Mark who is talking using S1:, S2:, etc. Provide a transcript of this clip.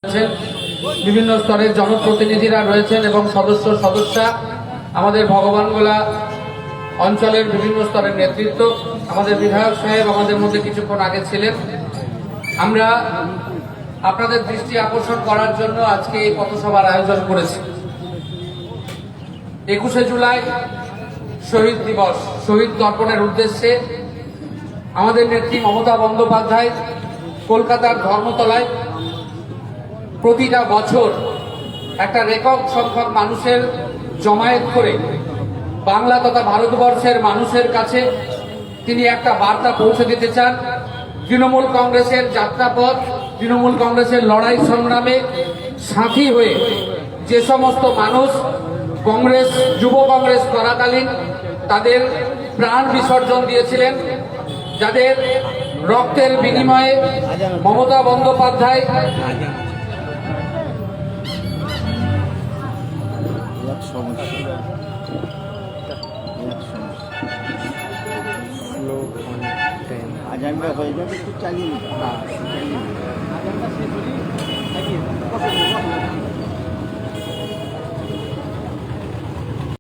S1: আছেন, বিভিন্ন স্তরের জনপ্রতিনিধিরা রয়েছেন এবং সদস্যা আমাদের ভগবানগোলা অঞ্চলের বিভিন্ন স্তরের নেতৃত্ব, আমাদের বিধায়ক সাহেব আমাদের মধ্যে কিছুক্ষণ আগে ছিলেন। আমরা আপনাদের দৃষ্টি আকর্ষণ করার জন্য আজকে এই পথসভার আয়োজন করেছি। 21শে জুলাই শহীদ দিবস, শহীদ তর্পণের উদ্দেশ্যে আমাদের নেত্রী মমতা বন্দ্যোপাধ্যায় কলকাতার ধর্মতলায় প্রতিটা বছর একটা রেকর্ড সংখ্যক মানুষের জমায়েত করে বাংলা তথা ভারতবর্ষের মানুষের কাছে তিনি একটা বার্তা পৌঁছে দিতে চান। তৃণমূল কংগ্রেসের যাত্রাপথ, তৃণমূল কংগ্রেসের লড়াই সংগ্রামে সাথী হয়ে যে সমস্ত মানুষ কংগ্রেস, যুব কংগ্রেস করাকালীন তাদের প্রাণ বিসর্জন দিয়েছিলেন, যাদের রক্তের বিনিময়ে মমতা বন্দ্যোপাধ্যায়
S2: আজানটা হয়ে যাবে, একটু চালিয়ে